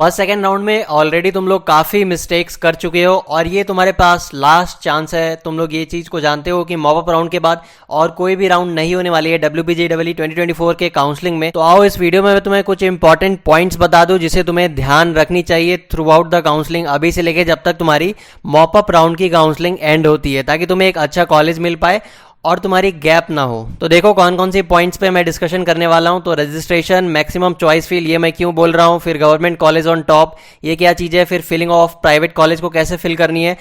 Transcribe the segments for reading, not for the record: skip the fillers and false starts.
First second round में already तुम लोग काफ़ी मिस्टेक्स कर चुके हो और ये तुम्हारे पास लास्ट चांस है। तुम लोग ये चीज़ को जानते हो कि मॉप अप राउंड के बाद और कोई भी राउंड नहीं होने वाली है WBJEE 2024 के काउंसलिंग में। तो आओ इस वीडियो में मैं तुम्हें कुछ इंपॉर्टेंट पॉइंट्स बता दूं जिसे तुम्हें ध्यान रखनी चाहिए थ्रू आउट द काउंसलिंग, अभी से लेके जब तक तुम्हारी मॉप अप राउंड की काउंसलिंग एंड होती है, ताकि तुम्हें एक अच्छा कॉलेज मिल पाए और तुम्हारी गैप ना हो। तो देखो कौन कौन सी पॉइंट्स पे मैं डिस्कशन करने वाला हूं। तो रजिस्ट्रेशन, मैक्सिमम चॉइस फील, ये मैं क्यों बोल रहा हूं, फिर गवर्नमेंट कॉलेज ऑन टॉप, ये क्या चीज़ है, फिर फिलिंग ऑफ प्राइवेट कॉलेज को कैसे फिल करनी है,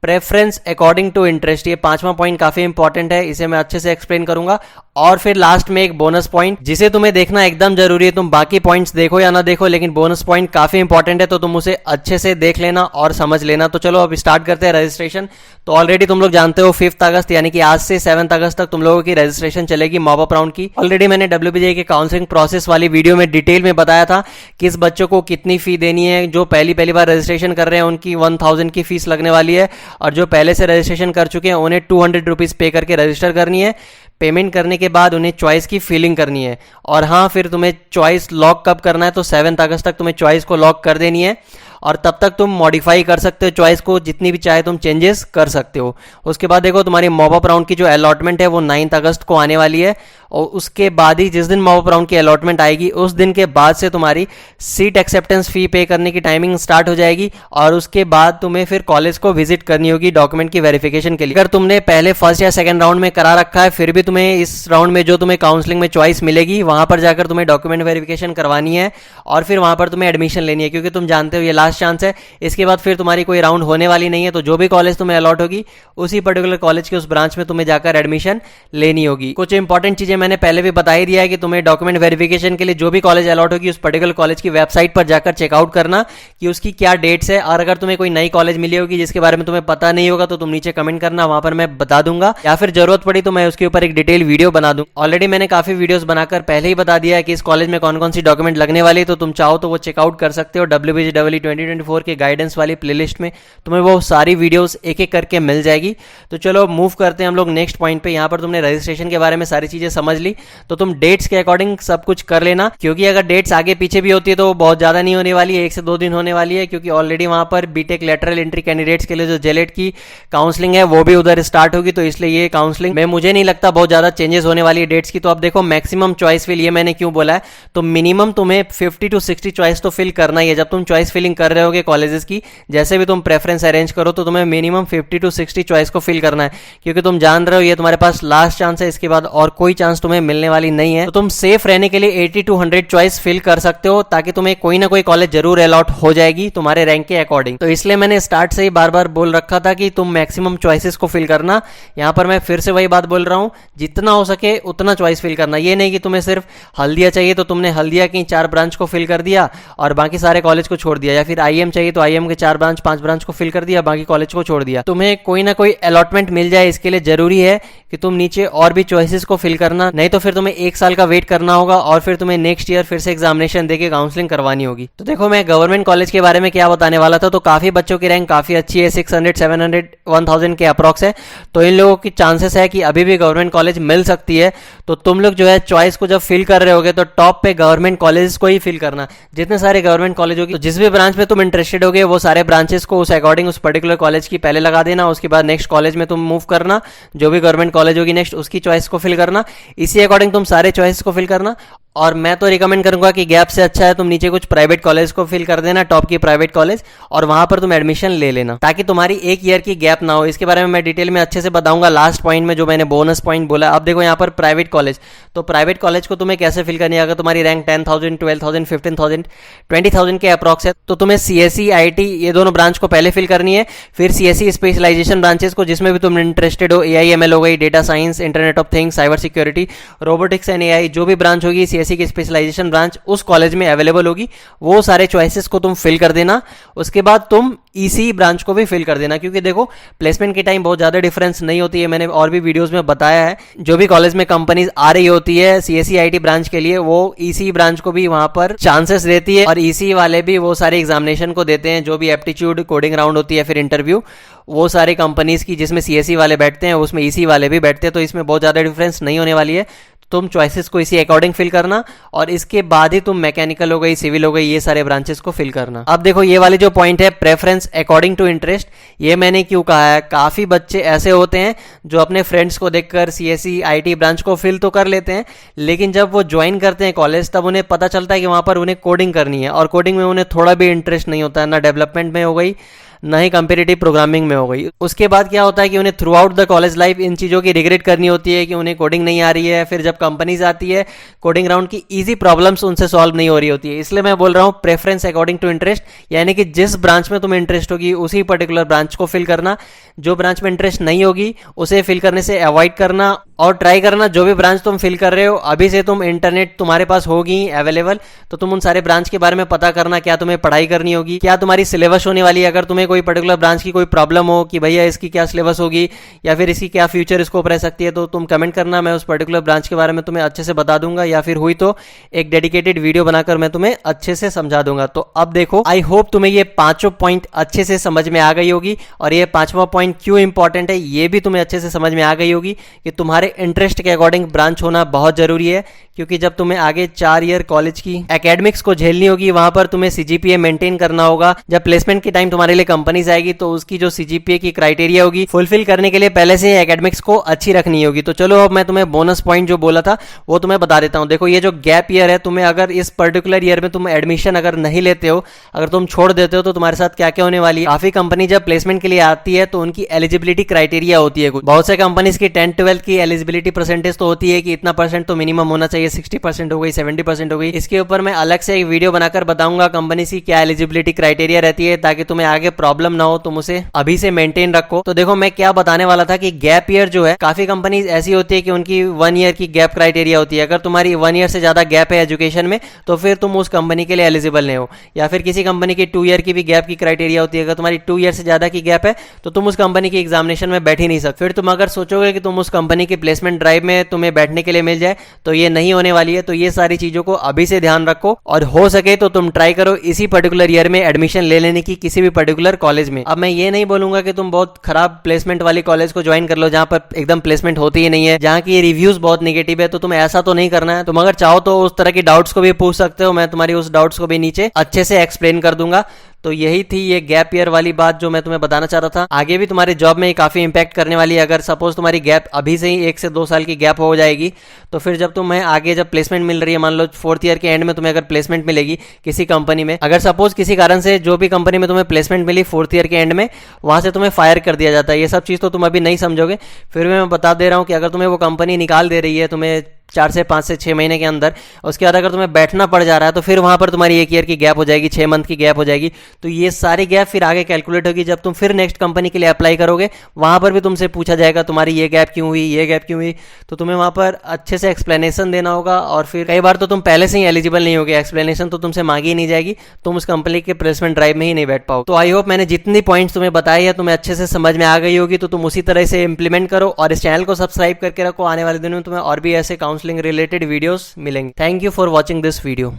प्रेफरेंस अकॉर्डिंग टू इंटरेस्ट, ये पांचवा पॉइंट काफी इंपॉर्टेंट है, इसे मैं अच्छे से एक्सप्लेन करूंगा। और फिर लास्ट में एक बोनस पॉइंट जिसे तुम्हें देखना एकदम जरूरी है। तुम बाकी पॉइंट्स देखो या ना देखो, लेकिन बोनस पॉइंट काफी इंपॉर्टेंट है, तो तुम उसे अच्छे से देख लेना और समझ लेना। तो चलो अब स्टार्ट करते हैं रजिस्ट्रेशन। तो ऑलरेडी तुम लोग जानते हो 5 अगस्त यानी कि आज से 7 अगस्त तक तुम लोगों की रजिस्ट्रेशन चलेगी मॉप अप राउंड की। ऑलरेडी मैंने WBJEE के काउंसलिंग प्रोसेस वाली वीडियो में डिटेल में बताया था किस बच्चों को कितनी फी देनी है। जो पहली बार रजिस्ट्रेशन कर रहे हैं उनकी 1000 की फीस लगने वाली है, और जो पहले से रजिस्ट्रेशन कर चुके हैं उन्हें 200 रुपीज पे करके रजिस्टर करनी है। पेमेंट करने के बाद उन्हें चॉइस की फिलिंग करनी है। और हाँ, फिर तुम्हें चॉइस लॉक कब करना है, तो 7 अगस्त तक तुम्हें चॉइस को लॉक कर देनी है, और तब तक तुम मॉडिफाई कर सकते हो चॉइस को, जितनी भी चाहे तुम चेंजेस कर सकते हो। उसके बाद देखो तुम्हारी मॉप अप राउंड की जो अलॉटमेंट है वो 9 अगस्त को आने वाली है, और उसके बाद ही जिस दिन मॉप अप राउंड की अलॉटमेंट आएगी उस दिन के बाद से तुम्हारी सीट एक्सेप्टेंस फी पे करने की टाइमिंग स्टार्ट हो जाएगी, और उसके बाद तुम्हें फिर कॉलेज को विजिट करनी होगी डॉक्यूमेंट की वेरिफिकेशन के लिए। अगर तुमने पहले फर्स्ट या सेकंड राउंड में करा रखा है, फिर भी तुम्हें इस राउंड में जो तुम्हें काउंसलिंग में चॉइस मिलेगी वहां पर जाकर तुम्हें डॉक्यूमेंट वेरिफिकेशन करवानी है, और फिर वहां पर तुम्हें एडमिशन लेनी है, क्योंकि तुम जानते हो ये लास्ट चांस है। इसके बाद फिर तुम्हारी कोई राउंड होने वाली नहीं है। तो जो भी कॉलेज तुम्हें अलॉट होगी उसी पर्टिकुलर कॉलेज के उस ब्रांच में तुम्हें जाकर एडमिशन लेनी होगी। कुछ इंपॉर्टेंट चीजें मैंने पहले भी बता ही दिया है कि तुम्हें डॉक्यूमेंट वेरिफिकेशन के लिए जो भी कॉलेज अलॉट होगी उस पर्टिकुलर कॉलेज की वेबसाइट पर जाकर चेकआउट करना कि उसकी क्या डेट्स है। और अगर तुम्हें कोई नई कॉलेज मिली होगी जिसके बारे में तुम्हें पता नहीं होगा तो तुम नीचे कमेंट करना, वहां पर मैं बता दूंगा, या फिर जरूरत पड़ी तो मैं उसके ऊपर एक डिटेल वीडियो बना दूं। ऑलरेडी मैंने काफी वीडियोस बनाकर पहले ही बता दिया है कि इस कॉलेज में कौन कौन सी डॉक्यूमेंट लगने वाली है, तो तुम चाहो तो वो चेकआउट कर सकते हो। WBJEE 2024 के गाइडेंस वाली प्लेलिस्ट में तुम्हें वो सारी वीडियोस एक एक करके मिल जाएगी। तो चलो मूव करते हैं हम लोग नेक्स्ट पॉइंट पे। यहाँ पर तुमने रजिस्ट्रेशन के बारे में सारी चीजें समझ ली, तो तुम डेट्स के अकॉर्डिंग सब कुछ कर लेना, क्योंकि अगर डेट्स आगे पीछे भी होती है तो बहुत ज्यादा नहीं होने वाली है, 1 से 2 दिन होने वाली है, क्योंकि ऑलरेडी वहां पर बीटेक लेटरल एंट्री कैंडिडेट्स के लिए जो जेलेट की काउंसलिंग है वो भी उधर स्टार्ट होगी। तो इसलिए ये काउंसलिंग में मुझे नहीं लगता बहुत ज्यादा चेंजेस होने वाली है डेट्स की। तो अब देखो मैक्सिमम चॉइस फिल, ये मैंने क्यों बोला है, तो मिनिमम तुम्हें 50 to 60 चॉइस तो फिल करना ही है। जब तुम चॉइस फिलिंग कर रहे होगे कॉलेजेस की, जैसे भी तुम प्रेफरेंस अरेंज करो, तो तुम्हें मिनिमम 50 to 60 चॉइस को फिल करना है, क्योंकि तुम जान रहे हो ये तुम्हारे पास लास्ट चांस है, इसके बाद और कोई चांस तुम्हें मिलने वाली नहीं है। तो तुम सेफ रहने के लिए 80 to 100 चॉइस फिल कर सकते हो, ताकि तुम्हें कोई ना कोई कॉलेज जरूर अलॉट हो जाएगी तुम्हारे रैंक के अकॉर्डिंग। तो इसलिए मैंने स्टार्ट से ही बार बार बोल रखा था कि तुम मैक्सिमम चॉइसेस को फिल करना। यहां पर मैं फिर से वही बात बोल रहा हूं, जितना हो सके उतना चॉइस फिल करना। ये नहीं कि तुम्हें सिर्फ हल्दिया चाहिए तो तुमने हल्दिया की 4 ब्रांच को फिल कर दिया और बाकी सारे कॉलेज को छोड़ दिया, या फिर IM चाहिए तो IM के 4 ब्रांच 5 ब्रांच को फिल कर दिया, बाकी कॉलेज को छोड़ दिया। तुम्हें कोई ना कोई अलॉटमेंट मिल जाए, इसके लिए जरूरी है कि तुम नीचे और भी चॉइसेस को फिल करना, नहीं तो फिर तुम्हें 1 साल का वेट करना होगा, और फिर तुम्हें नेक्स्ट ईयर फिर से एग्जामिनेशन देके काउंसलिंग करवानी होगी। तो देखो मैं गवर्नमेंट कॉलेज के बारे में क्या बताने वाला था। तो काफी बच्चों की रैंक काफी अच्छी है, 600 700 1000 के अप्रॉक्स है, तो इन लोगों की चांसेस है कि अभी भी गवर्नमेंट कॉलेज मिल सकती है। तो तुम लोग जो है चॉइस को जब फिल कर रहे होगे तो टॉप पे गवर्नमेंट कॉलेज को ही फिल करना। जितने सारे गवर्नमेंट कॉलेज होगी, तो जिस भी ब्रांच में तुम इंटरेस्टेड होगे वो सारे ब्रांचेस को उस अकॉर्डिंग उस पर्टिकुलर कॉलेज की पहले लगा देना। उसके बाद नेक्स्ट कॉलेज में तुम मूव करना, जो भी गवर्नमेंट कॉलेज होगी नेक्स्ट उसकी चॉइस को फिल करना, इसी अकॉर्डिंग तुम सारे चॉइस को फिल करना। और मैं तो रिकमेंड करूंगा कि गैप से अच्छा है तुम नीचे कुछ प्राइवेट कॉलेज को फिल कर देना, टॉप की प्राइवेट कॉलेज, और वहां पर तुम एडमिशन ले लेना, ताकि तुम्हारी 1 ईयर की गैप ना हो। इसके बारे में मैं डिटेल में अच्छे से बताऊंगा लास्ट पॉइंट में, जो मैंने बोनस पॉइंट बोला। अब देखो यहाँ पर प्राइवेट कॉलेज, तो प्राइवेट कॉलेज को तुम्हें कैसे फिल करनी है। अगर तुम्हारी रैंक 10,000 12,000 15,000 20,000 के अप्रॉक्स है, तो तुम्हें CSE IT ये दोनों ब्रांच को पहले फिल करनी है, फिर CSE स्पेशलाइजेशन ब्रांचेस को, जिसमें भी तुम इंटरेस्टेड हो, AI/ML हो गई, data science, internet of things, cyber security, robotics and AI, जो भी ब्रांच होगी CSE की स्पेशलाइजेशन ब्रांच उस कॉलेज में अवेलेबल होगी, वो सारे चॉइसेस को तुम फिल कर देना। उसके बाद तुम ECE ब्रांच को भी फिल कर देना, क्योंकि देखो प्लेसमेंट के टाइम बहुत ज्यादा डिफरेंस नहीं होती है, मैंने और भी वीडियोस में बताया है। जो भी कॉलेज में कंपनीज आ रही होती है CSE IT ब्रांच के लिए, वो ECE ब्रांच को भी वहां पर चांसेस देती है, और ECE वाले भी वो सारे एग्जामिनेशन को देते हैं, जो भी एप्टीट्यूड कोडिंग राउंड होती है, फिर इंटरव्यू, वो सारे कंपनीज की जिसमें CSE वाले बैठते हैं उसमें ECE वाले भी बैठते हैं। तो इसमें बहुत ज्यादा डिफरेंस नहीं होने वाली है। तुम चॉइसेस को इसी अकॉर्डिंग फिल करना और इसके बाद ही तुम मैकेनिकल हो गई, सिविल हो गई, ये सारे ब्रांचेस को फिल करना। अब देखो ये वाली जो पॉइंट है प्रेफरेंस अकॉर्डिंग टू इंटरेस्ट, ये मैंने क्यों कहा है, काफी बच्चे ऐसे होते हैं जो अपने फ्रेंड्स को देखकर सीएसई आईटी ब्रांच को फिल तो कर लेते हैं, लेकिन जब वो ज्वाइन करते हैं कॉलेज तब उन्हें पता चलता है कि वहां पर उन्हें कोडिंग करनी है और कोडिंग में उन्हें थोड़ा भी इंटरेस्ट नहीं होता है, ना डेवलपमेंट में हो गई ना ही कंपेटिटिव प्रोग्रामिंग में हो गई। उसके बाद क्या होता है कि उन्हें through out the college life in चीज़ों की रिग्रेट करनी होती है कि उन्हें कोडिंग नहीं आ रही है। फिर जब कंपनीज आती है कोडिंग राउंड की इजी प्रॉब्लम्स उनसे सॉल्व नहीं हो रही होती है। इसलिए मैं बोल रहा हूँ प्रेफरेंस अकॉर्डिंग टू इंटरेस्ट, यानी कि जिस ब्रांच में तुम्हें इंटरेस्ट होगी उसी पर्टिकुलर ब्रांच को फिल करना, जो ब्रांच में इंटरेस्ट नहीं होगी उसे फिल करने से अवॉइड करना और ट्राई करना जो भी ब्रांच तुम फिल कर रहे हो अभी से तुम इंटरनेट तुम्हारे पास होगी अवेलेबल, तो तुम उन सारे ब्रांच के बारे में पता करना, क्या तुम्हें पढ़ाई करनी होगी, क्या तुम्हारी सिलेबस होने वाली है। अगर तुम्हें कोई पर्टिकुलर ब्रांच की कोई प्रॉब्लम हो कि भैया इसकी क्या सिलेबस होगी या फिर इसकी क्या फ्यूचर स्कोप रह सकती है, तो तुम कमेंट करना, मैं उस पर्टिकुलर ब्रांच के बारे में तुम्हें अच्छे से बता दूंगा, या फिर हुई तो एक डेडिकेटेड वीडियो बनाकर मैं तुम्हें अच्छे से समझा दूंगा। तो अब देखो, आई होप तुम्हें ये पांचों पॉइंट अच्छे से समझ में आ गई होगी और ये पांचवा पॉइंट क्यों इंपॉर्टेंट है ये भी तुम्हें अच्छे से समझ में आ गई होगी कि तुम्हारे इंटरेस्ट के अकॉर्डिंग ब्रांच होना बहुत जरूरी है, क्योंकि जब तुम्हें आगे 4 ईयर कॉलेज की एकेडमिक्स को झेलनी होगी, वहां पर तुम्हें सीजीपीए मेंटेन करना होगा। जब प्लेसमेंट के टाइम तुम्हारे लिए कंपनीज आएगी तो उसकी जो सीजीपीए की क्राइटेरिया होगी फुलफिल करने के लिए पहले से एकेडमिक्स को अच्छी रखनी होगी। तो चलो अब मैं तुम्हें बोनस पॉइंट जो बोला था वो तुम्हें बता देता हूं। देखो ये जो गैप ईयर है, तुम्हें अगर इस पर्टिकुलर ईयर में तुम एडमिशन अगर नहीं लेते हो, अगर तुम छोड़ देते हो तो तुम्हारे साथ क्या क्या होने वाली है। काफी कंपनी जब प्लेसमेंट के लिए आती है तो उनकी एलिजिबिलिटी क्राइटेरिया होती है। बहुत से कंपनीज की 10-12 की एलिजिबिलिटी परसेंटेज तो होती है कि इतना परसेंट तो मिनिमम होना चाहिए, 60% हो गई, 70% हो गई। इसके ऊपर मैं अलग से एक वीडियो बनाकर बताऊंगा कंपनी की क्या एलिजिबिलिटी क्राइटेरिया रहती है, ताकि तुम्हें आगे प्रॉब्लम ना हो, तुम उसे अभी से मेंटेन रखो। तो देखो मैं क्या बताने वाला था कि गैप ईयर जो है, काफी कंपनीज ऐसी होती है कि उनकी 1 ईयर की गैप क्राइटेरिया होती है। अगर तुम्हारी 1 ईयर से ज्यादा गैप है एजुकेशन में तो फिर तुम उस कंपनी के लिए एलिजिबल नहीं हो। या फिर किसी कंपनी की 2 ईयर की भी गैप की क्राइटेरिया होती है, अगर तुम्हारी 2 ईयर से ज्यादा की गैप है तो तुम उस कंपनी की एग्जामिनेशन में बैठ ही नहीं सकते। फिर तुम अगर सोचोगे कि तुम उस कंपनी की प्लेसमेंट ड्राइव में तुम्हें बैठने के लिए मिल जाए तो ये नहीं होने वाली है। तो ये सारी चीजों को अभी से ध्यान रखो और हो सके तो तुम ट्राई करो इसी पर्टिकुलर ईयर में एडमिशन ले लेने की किसी भी पर्टिकुलर कॉलेज में। अब मैं ये नहीं बोलूंगा कि तुम बहुत खराब प्लेसमेंट वाली कॉलेज को ज्वाइन कर लो जहां पर एकदम प्लेसमेंट होती ही नहीं है, जहां की रिव्यूज बहुत नेगेटिव है, तो तुम्हें ऐसा तो नहीं करना है। तुम अगर चाहो तो उस तरह की डाउट्स को भी पूछ सकते हो, मैं तुम्हारी उस डाउट्स को भी नीचे अच्छे से एक्सप्लेन कर दूंगा। तो यही थी ये गैप ईयर वाली बात जो मैं तुम्हें बताना चाह रहा था। आगे भी तुम्हारे जॉब में काफी इंपैक्ट करने वाली है। अगर सपोज तुम्हारी गैप अभी से ही 1 से 2 साल की गैप हो जाएगी तो फिर जब तुम्हें आगे जब प्लेसमेंट मिल रही है, मान लो 4th ईयर के एंड में तुम्हें अगर प्लेसमेंट मिलेगी किसी कंपनी में, अगर सपोज किसी कारण से जो भी कंपनी में तुम्हें प्लेसमेंट मिली 4th ईयर के एंड में वहां से तुम्हें फायर कर दिया जाता है, ये सब चीज तो तुम अभी नहीं समझोगे। फिर मैं बता दे रहा हूं कि अगर तुम्हें वो कंपनी निकाल दे रही है तुम्हें 4 से 5 से 6 महीने के अंदर, उसके बाद अगर तुम्हें बैठना पड़ जा रहा है तो फिर वहां पर तुम्हारी 1 ईयर की गैप हो जाएगी, 6 मंथ की गैप हो जाएगी। तो ये सारी गैप फिर आगे कैलकुलेट होगी जब तुम फिर नेक्स्ट कंपनी के लिए अप्लाई करोगे, वहां पर भी तुमसे पूछा जाएगा तुम्हारी ये गैप क्यों हुई, ये गैप क्यों हुई। तो तुम्हें वहां पर अच्छे से एक्सप्लेनेशन देना होगा और फिर कई बार तो तुम पहले से ही एलिजिबल नहीं होगे, एक्सप्लेनेशन तो तुमसे मांगी ही नहीं जाएगी, तुम उस कंपनी के प्लेसमेंट ड्राइव में ही नहीं बैठ पाओ। तो आई होप मैंने जितनी पॉइंट्स तुम्हें बताई है तुम्हें अच्छे से समझ में आ गई होगी, तो तुम उसी तरह से इंप्लीमेंट करो और इस चैनल को सब्सक्राइब करके रखो। आने वाले दिनों में तुम्हें और भी ऐसे काउंसलिंग रिलेटेड वीडियोस मिलेंगे। Thank you for watching this video.